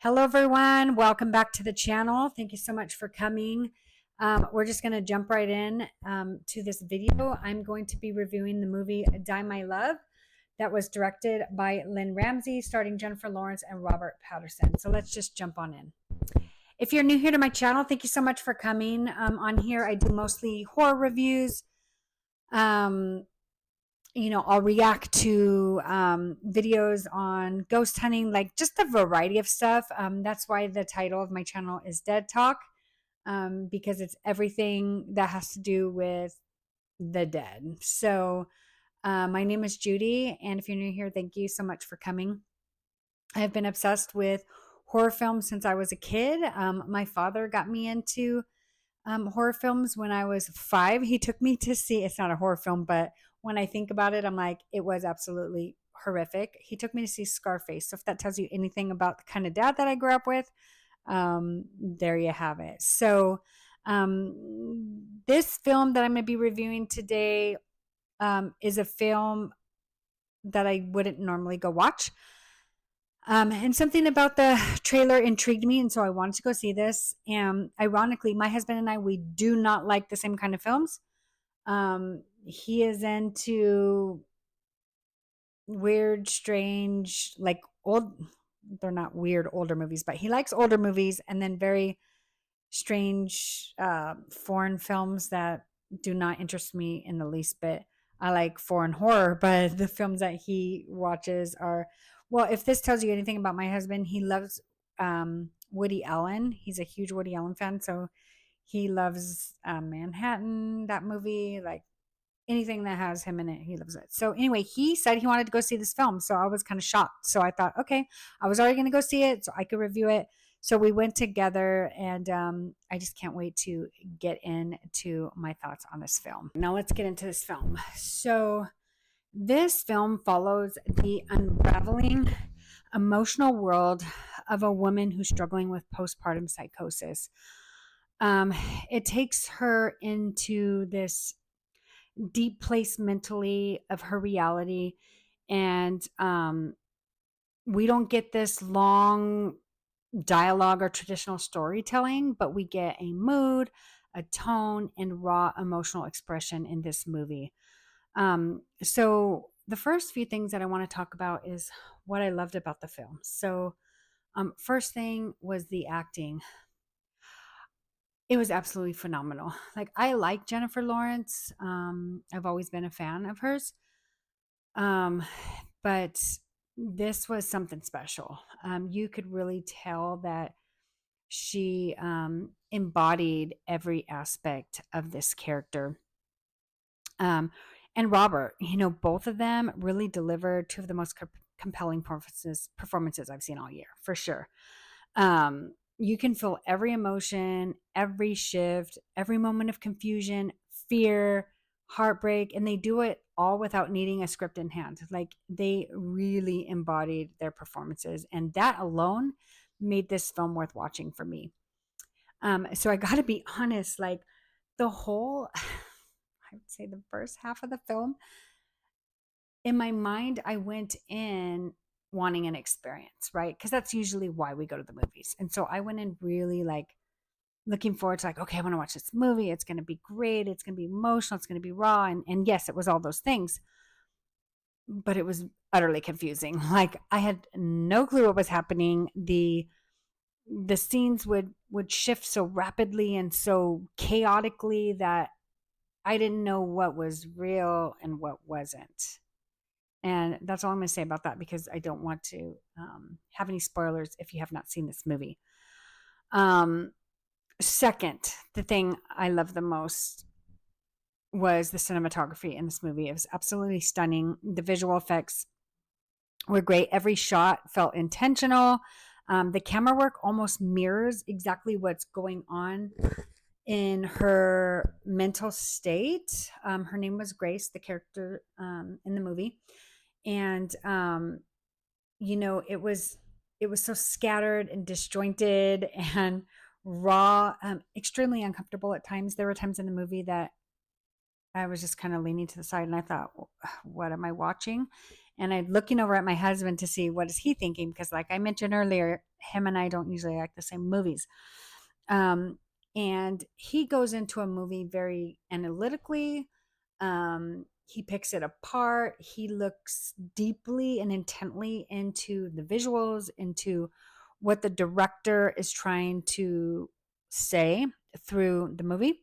Hello, everyone. Welcome back to the channel. Thank you so much for coming. We're just going to jump right in to this video. I'm going to be reviewing the movie Die My Love that was directed by Lynne Ramsay, starring Jennifer Lawrence and Robert Pattinson. So let's just jump on in. If you're new here to my channel, thank you so much for coming. On here, I do mostly horror reviews. I'll react to videos on ghost hunting, like just a variety of stuff. That's why the title of my channel is Dead Talk, because it's everything that has to do with the dead. So my name is Judy, and if you're new here, thank you so much for coming. I've been obsessed with horror films since I was a kid. My father got me into horror films when I was 5. He took me to see, it's not a horror film, but when I think about it, I'm like, it was absolutely horrific. He took me to see Scarface. So if that tells you anything about the kind of dad that I grew up with, there you have it. So this film that I'm going to be reviewing today is a film that I wouldn't normally go watch. And something about the trailer intrigued me, and so I wanted to go see this. And ironically, my husband and I, we do not like the same kind of films. He is into weird, strange, like they're not weird older movies, but he likes older movies, and then very strange foreign films that do not interest me in the least bit. I like foreign horror, but the films that he watches are, well, if this tells you anything about my husband, he loves Woody Allen. He's a huge Woody Allen fan, so he loves Manhattan, that movie, like anything that has him in it, he loves it. So anyway, he said he wanted to go see this film, so I was kind of shocked. So I thought, okay, I was already going to go see it, so I could review it. So we went together, and I just can't wait to get into my thoughts on this film. Now let's get into this film. So this film follows the unraveling emotional world of a woman who's struggling with postpartum psychosis. It takes her into this deep place mentally of her reality, and we don't get this long dialogue or traditional storytelling, but we get a mood, a tone, and raw emotional expression in this movie. So the first few things that I want to talk about is what I loved about the film. So first thing was the acting. It was absolutely phenomenal. Like, I like Jennifer Lawrence. I've always been a fan of hers. But this was something special. You could really tell that she embodied every aspect of this character. And Robert, both of them really delivered two of the most compelling performances I've seen all year, for sure. You can feel every emotion, every shift, every moment of confusion, fear, heartbreak, and they do it all without needing a script in hand. Like, they really embodied their performances, and that alone made this film worth watching for me. So I got to be honest, like the whole, I would say the first half of the film, in my mind, I went in wanting an experience, right? Because that's usually why we go to the movies. And so I went in really like looking forward to, like, okay, I want to watch this movie. It's going to be great. It's going to be emotional. It's going to be raw. And yes, it was all those things, but it was utterly confusing. Like, I had no clue what was happening. The scenes would shift so rapidly and so chaotically that I didn't know what was real and what wasn't. And that's all I'm going to say about that, because I don't want to have any spoilers if you have not seen this movie. Second, the thing I love the most was the cinematography in this movie. It was absolutely stunning. The visual effects were great. Every shot felt intentional. The camera work almost mirrors exactly what's going on in her mental state. Her name was Grace, the character in the movie. And it was so scattered and disjointed and raw, extremely uncomfortable at times. There were times in the movie that I was just kind of leaning to the side, and I thought, what am I watching? and I'm looking over at my husband to see what is he thinking, because like I mentioned earlier, him and I don't usually like the same movies. Um, and he goes into a movie very analytically. He picks it apart. He looks deeply and intently into the visuals, into what the director is trying to say through the movie.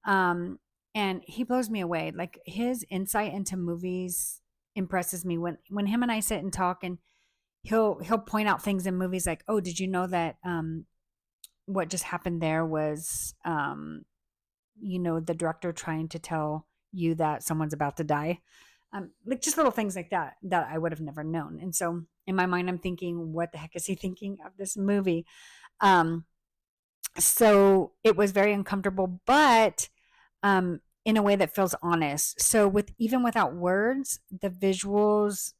Um, and he blows me away. Like his insight into movies impresses me when him and I sit and talk, and he'll point out things in movies like, "Oh, did you know that what just happened there was the director trying to tell you that someone's about to die." Like just little things like that that I would have never known. And so in my mind, I'm thinking, what the heck is he thinking of this movie? Um, so it was very uncomfortable, but in a way that feels honest. So with even without words, the visuals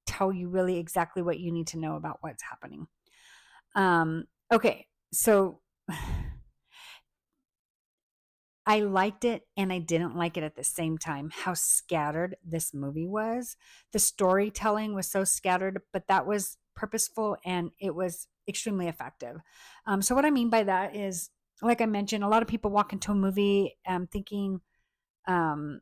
tell you really exactly what you need to know about what's happening. Okay, so I liked it and I didn't like it at the same time, how scattered this movie was. The storytelling was so scattered, but that was purposeful and it was extremely effective. So, what I mean by that is, like I mentioned, a lot of people walk into a movie thinking, um,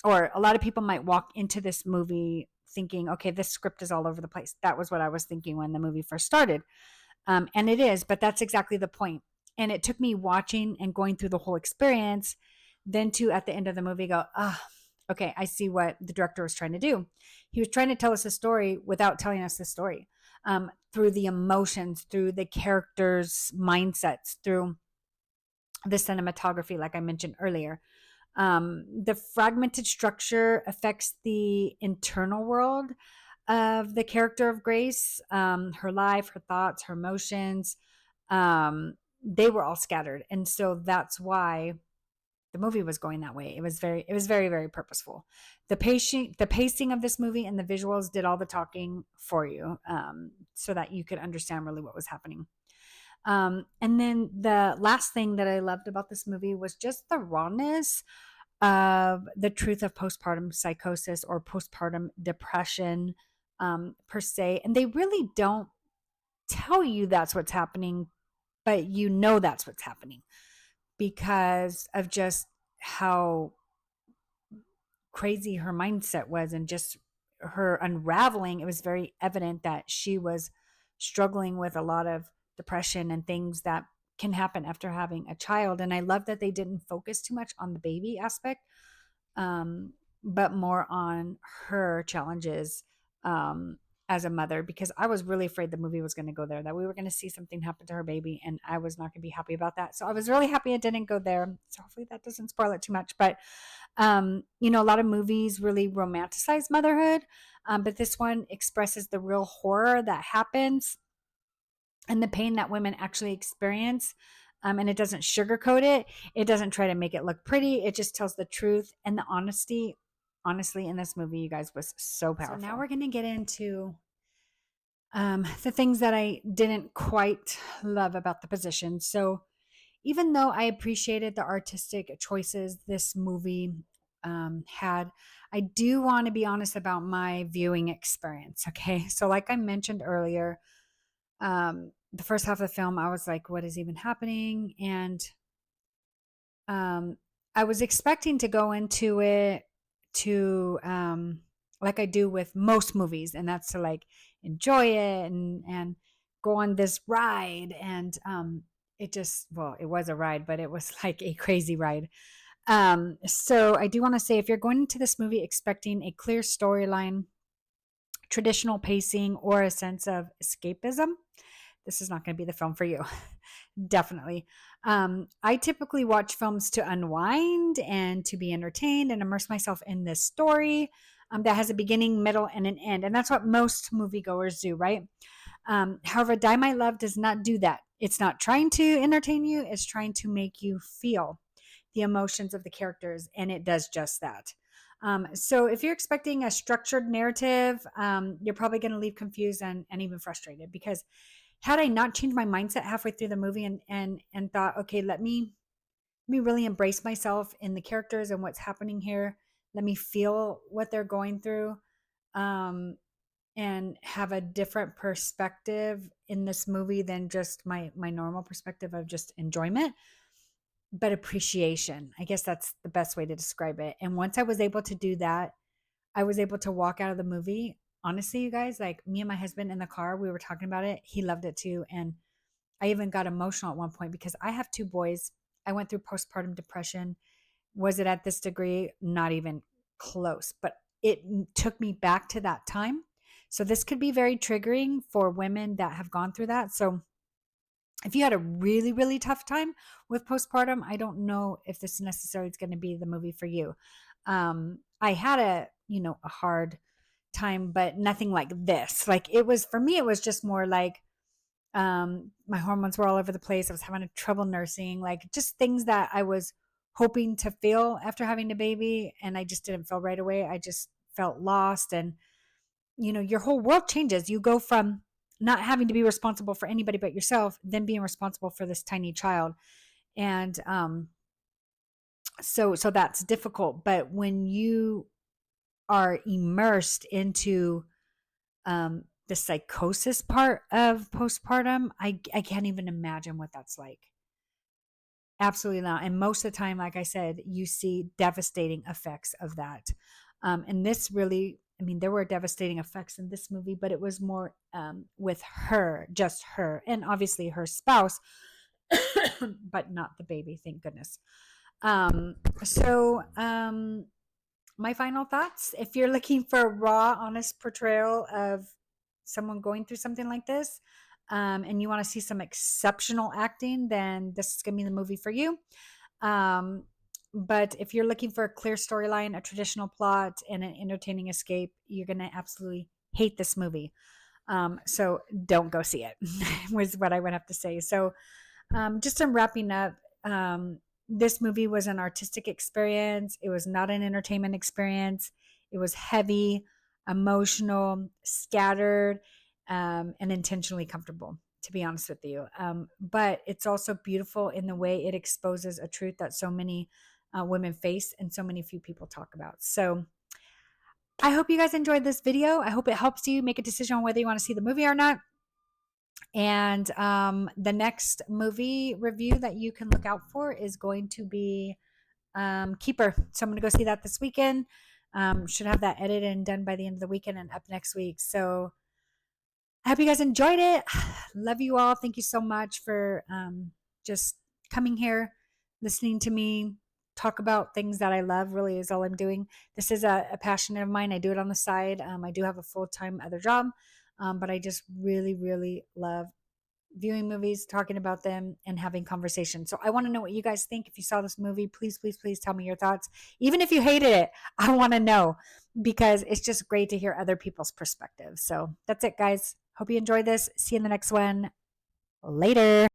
or a lot of people might walk into this movie thinking, okay, this script is all over the place. That was what I was thinking when the movie first started. And it is, but that's exactly the point. And it took me watching and going through the whole experience, then to at the end of the movie go, okay, I see what the director was trying to do. He was trying to tell us a story without telling us the story, through the emotions, through the characters' mindsets, through the cinematography, like I mentioned earlier. The fragmented structure affects the internal world of the character of Grace, her life, her thoughts, her emotions. They were all scattered. And so that's why the movie was going that way. It was very, very purposeful. The pacing of this movie and the visuals did all the talking for you, so that you could understand really what was happening. And then the last thing that I loved about this movie was just the rawness of the truth of postpartum psychosis or postpartum depression, per se. And they really don't tell you that's what's happening, but you know that's what's happening because of just how crazy her mindset was and just her unraveling. It was very evident that she was struggling with a lot of depression and things that can happen after having a child. And I love that they didn't focus too much on the baby aspect, um, but more on her challenges, um, as a mother, because I was really afraid the movie was going to go there, that we were going to see something happen to her baby, and I was not going to be happy about that. So I was really happy it didn't go there. So hopefully that doesn't spoil it too much. But a lot of movies really romanticize motherhood, but this one expresses the real horror that happens and the pain that women actually experience. And it doesn't sugarcoat it. It doesn't try to make it look pretty. It just tells the truth, and the honesty, honestly, in this movie, you guys, was so powerful. So now we're going to get into the things that I didn't quite love about the position. So even though I appreciated the artistic choices this movie had, I do want to be honest about my viewing experience. Okay. So, like I mentioned earlier, the first half of the film, I was like, what is even happening? And I was expecting to go into it to, like I do with most movies, and that's to like enjoy it and go on this ride. And it just, well, it was a ride, but it was like a crazy ride. So I do want to say, if you're going into this movie expecting a clear storyline, traditional pacing, or a sense of escapism, this is not going to be the film for you. Definitely. I typically watch films to unwind and to be entertained and immerse myself in this story, that has a beginning, middle, and an end. And that's what most moviegoers do, right? However, Die My Love does not do that. It's not trying to entertain you, it's trying to make you feel the emotions of the characters, and it does just that. So if you're expecting a structured narrative, you're probably going to leave confused and even frustrated, because had I not changed my mindset halfway through the movie and thought, okay, let me really embrace myself in the characters and what's happening here. Let me feel what they're going through. and have a different perspective in this movie than just my normal perspective of just enjoyment, but appreciation. I guess that's the best way to describe it. And once I was able to do that, I was able to walk out of the movie. Honestly, you guys, like me and my husband in the car, we were talking about it. He loved it too. And I even got emotional at one point because I have two boys. I went through postpartum depression. Was it at this degree? Not even close, but it took me back to that time. So this could be very triggering for women that have gone through that. So if you had a really, really tough time with postpartum, I don't know if this necessarily is going to be the movie for you. I had a hard time, but nothing like this. Like it was, for me, it was just more like, my hormones were all over the place. I was having trouble nursing, like just things that I was hoping to feel after having a baby. And I just didn't feel right away. I just felt lost. And, your whole world changes. You go from not having to be responsible for anybody but yourself, then being responsible for this tiny child. And, so that's difficult. But when you are immersed into, the psychosis part of postpartum, I can't even imagine what that's like. Absolutely not. And most of the time, like I said, you see devastating effects of that. And this really, I mean, there were devastating effects in this movie, but it was more with her, just her, and obviously her spouse, but not the baby, thank goodness. So, my final thoughts, if you're looking for a raw, honest portrayal of someone going through something like this, and you want to see some exceptional acting, then this is going to be the movie for you. But if you're looking for a clear storyline, a traditional plot, and an entertaining escape, you're going to absolutely hate this movie. So don't go see it, was what I would have to say. So, just in wrapping up, this movie was an artistic experience. It was not an entertainment experience. It was heavy, emotional, scattered, and intentionally comfortable, to be honest with you. But it's also beautiful in the way it exposes a truth that so many women face and so many few people talk about. So I hope you guys enjoyed this video. I hope it helps you make a decision on whether you want to see the movie or not. And the next movie review that you can look out for is going to be Keeper. So I'm going to go see that this weekend. Should have that edited and done by the end of the weekend and up next week. So I hope you guys enjoyed it. Love you all. Thank you so much for just coming here, listening to me talk about things that I love, really is all I'm doing. This is a passion of mine. I do it on the side. I do have a full-time other job, but I just really, really love viewing movies, talking about them, and having conversations. So I want to know what you guys think. If you saw this movie, please, please, please tell me your thoughts. Even if you hated it, I want to know, because it's just great to hear other people's perspectives. So that's it, guys. Hope you enjoyed this. See you in the next one. Later.